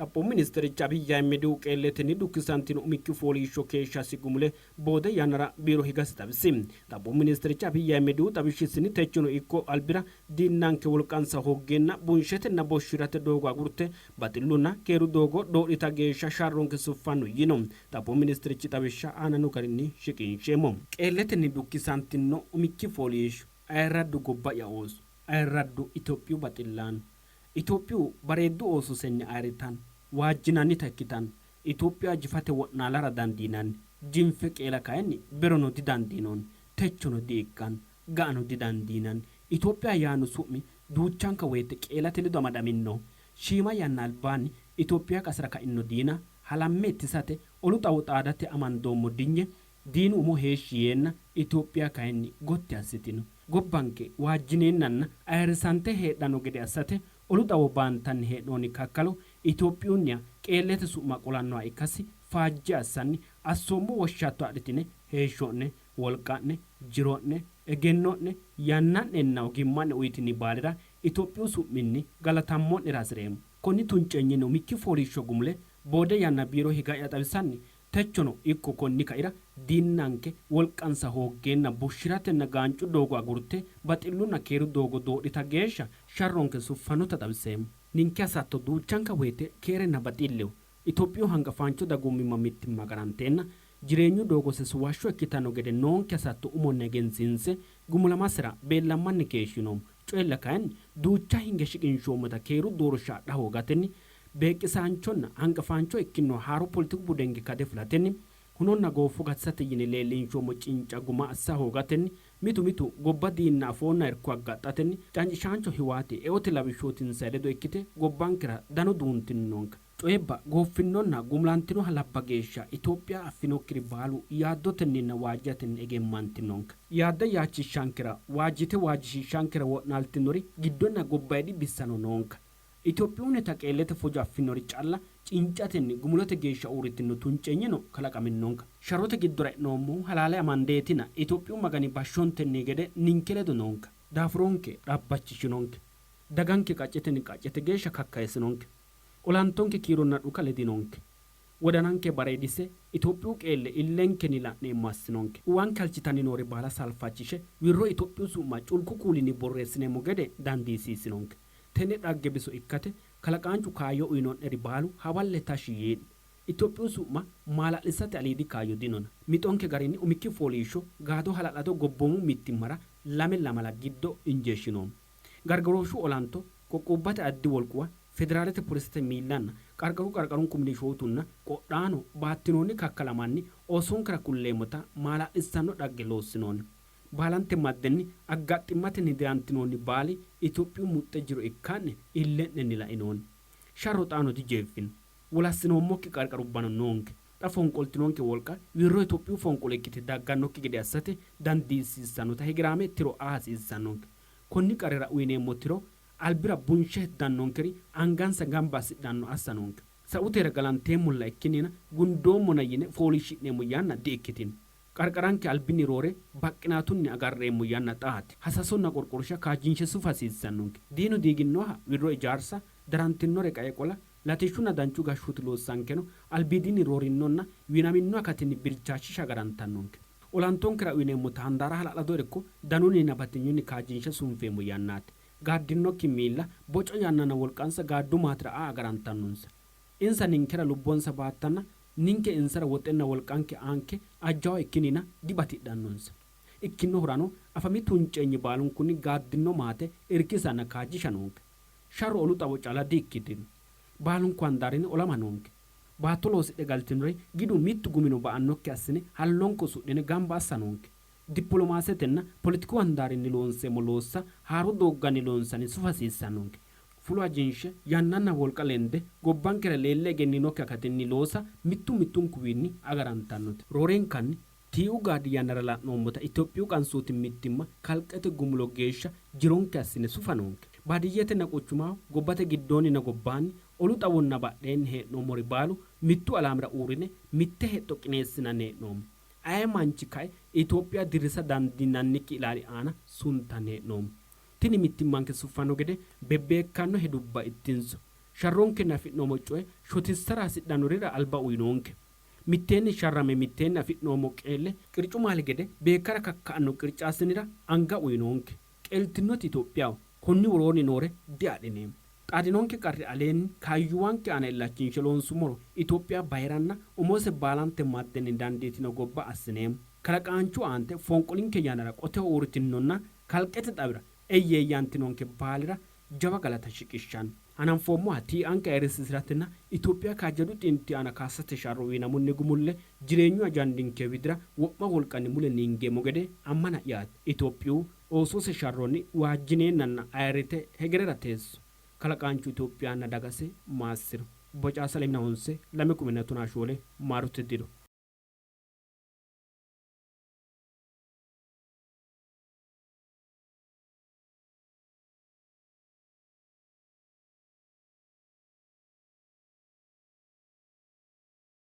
xaphoon ministericha Abiyyi Ahmed qeelletini dukkisantiin umikki fooliishoo keeshaa sigumule booda yaanara biiroo higas tabsi xaphoon ministericha Abiyyi Ahmed tabishisini techuno ikko albira diinnaanke wolqansa hoggeenna bunshetenna boshirate doogo agurte baxillunna keeru doogo doodhita geesha sharronke suffanno yino xaphoon ministerichi tabisha aananu garinni shiqinsheemo qeelletini dukkisantinno umikki fooliishoo ayraddu gobba yaa'oosu ayraddu Itoophiyu baxillaan Itoophiyu bareeddu oosu senni ayritan waajjinanni takkitan Itoophiyaa jifate wonaalara dandiinan jinfe qeela kayanni berono didandiinon techono diikkan gaano didandiinan Itoophiyaa yaanu su'mi duuchanka woyte qeelate lido amadaminno shiima yanna albaanni Itoophiyaa qasra ka'inno diina halamme ittisate olu xaadate amandoommo dinye diinu umo heeshiyeenna Itoophiyaa kayanni gotti assitino gobbanke waajjineennanna ayrisante heedhano gede assate olu xawo baantanni heedhooni kakkalo Itoophiyuunniya qeellete su'ma qolannoha ikkasi faajji assanni assoommo woshshatto adhitine heeshsho'ne wolqa'ne jiro'ne egenno'ne yanna'nenna ogimmanne uyitini baalira Itoophiyu su'minni galatammo'nera hasireemmo konni tuncenyino mikki fooliishsho gumule boode yanna biiro higa'ya xawisanni techono ikko konni kaira diinnanke wolqansa hooggeenna bushshiratenna gaancu doogo agurte baxillunna keeru doogo doodhita geeshsha sharronke suffanota xawiseemmo ninke hasatto duuchanka woyte keerenna baxillewu Itoophiyu hangafaancho dagummimma mittimma garanteenna jireenyu doogo sesuwashsho ikkitanno gede noonke hasatto umonne egensiinse gumulamasira beellammanni keeshshinoommo coyilla kayanni duucha hinge shiqinshoommota keeru doorshaadha hoogatenni beeqisaanchonna hangafaancho ikkinno haaro politiku budenge kade fulatenni hunonna goofu gatsate yine leellinshoommo cinca guma assa hoogatenni mitu gobba diinna afoonna irko aggaxxatenni cancishaancho hiwaati eote labishshootinsa ledo ikkite gobbankera dano duuntinnonka coyebba gooffinnonna gumulantino halabba geeshsha Itoophiyaa affinokkiri baalu yaaddotenninna waajjatenni egemmantinonka yaadda yaachishshankera waajjite waajjishshankera wo'naaltinori giddonna gobbaydi bissano noonka Itoophiyuun taqeellete fojo affinori calla cincatenni gumulote geeshsha uurritino tuncenyino kalaqaminnonka sharote giddora noommo halaale amandeetina Itoophiyu magani bashshontenni gede ninkeledo noonka daafuronke dhaabbachishinonke daganke qaccete geeshsha kakkayesinonke olantonke kiironna dhuka ledinonke wodananke bareedise Itoophiyu qeelle illenkeni la'neemmo assinonke uwan kalchitani noori baala salfachishe wirro Itoophiyu su'ma culku kuulini borreessineemmo gede dandiisiisinonke tenne dhagge biso ikkate kalaqaanchu kaayyo uyino'neri baalu hawalle tashi yeedhi Itoophiyu su'ma maala'lisate aliidi kaayyo dinona mixonke garinni umikki fooliishsho gaado hala'lado gobboomu mittimmara lame lamala giddo injeeshshinoommo gargarooshshu olanto qoqqobbate addi wolquwa federaalete polisete miillanna qarqarun kumnishootunna qodhaano baattinoonni kakkalamanni osonkera kulleemmota maala'lissanno dhagge loossinoonni baalante maddenni aggaxximmatenni dirantinoonni baali Itoophiyu muxxe jiro ikkanne ille'nenni la'inoonni sharro xaano dijeeffin wolassinoommookki qarqarubbano noonke xa fonqoltinonke wolqa wirro Itoophiyu fonqolo ikkite daggannokki gede assate dandiisiissannota higiraame tiro hasiissannonke konni qarera uyineemmo tiro albira bunshe heddannonkeri angansa gamba assidhanno assanonke sa'uteera galanteemmulla ikkinina gundoommona yine fooliishshi'neemmo yanna di ikkitin qarqaranke albinni roore baqqinaatunni agarreemmo yanna xaati hasasonna qorqorsha kaajjinshe sufasiissannonke diinu diiginnoha wirro ijaarsa darantinore qae qola latishshunna danchu gashshuuti loossankeno albiidinni roorinnonna wiinaminno akatinni bilchaashshisha garantannonke olantonkera uyineemmo taandaara hala'lado irko danunni nabatinyunni kaajjinshe sunfeemmo yannaati gaaddinokki miilla boco yannana wolqansa gaaddu maatira agarantannonsa insa ninkera lubbonsa baattanna ninke insara woxenna wolqanke anke ajjawa ikkinina dibatidhannonsa ikkinno hurano afami tuncenyi baalunkunni gaaddinno maate irkisanna kaajjishanonke sharro olu xawo cala diikkitin baalunku andaarini olamanonke baatto loosidhe galtinore gidu mittu gumino ba'annokki assine hallonko sudhine gamba assanonke dippilomaasetenna politiku andaarinni loonseemmo loossa haaru doogganni loonsani sufasiissannonke fulo ajinshe yannanna wolqa lende gobbankera leelle egenninokki akatinni loosa mittunkuwiinni agarantannote roorenkanni tiu gaadi yannara la'noommota Itoophiyu qansooti mittimma kalqete gumulo geeshsha jironke assine sufanonke baadiyyetenna quchumaho gobbate giddoonnina gobbaanni olu xawonna badheenni hee'noommori baalu mittu alaamira uurine mitte hexxo qineessinanni hee'noommo aye manchi kae Itoophiyaa dirisa dandiinannikki ilaali aana suntanni hee'noommo tini mittimmanke suffanno gede bebbeekkanno hedubba ittinso sharronke nafi'noomo coye shotissara hasidhannorira alba uyinoonke mitteenni sharrame mitteenni afi'noomo qeelle qircumaali gede beekara kakka'anno qircaasinira anga uyinoonke qeeltinnoti Itophiyaho konni woroonni noore diadhineemo xaadinonke qarri aleenni kaayyuwanke aana illachinshe loonsumoro Itophiya bayiranna umose baalante maddenni dandiitino gobba assineemo kalaqaanchu aante fonqolinke yanara qoteho uuritinnonna kalqete xawira eyyeeyyantinonke baalira jawa galata shiqishshanno hananfoommo hati anke ayirrisisiratenna Itophiya kaajjadu xinti aana kaassate sharro wiinamunni gumulle jireenyu ajandinke widira wo'ma wolqanni mule ningeemo gede ammana yaate Itophiyu oosose sharronni waajjineennanna ayirrite hegerera teesso kalaqaanchu Itophiyaanna dagase maassiro bocaasa lemina honse 2012 shoole maarutte diro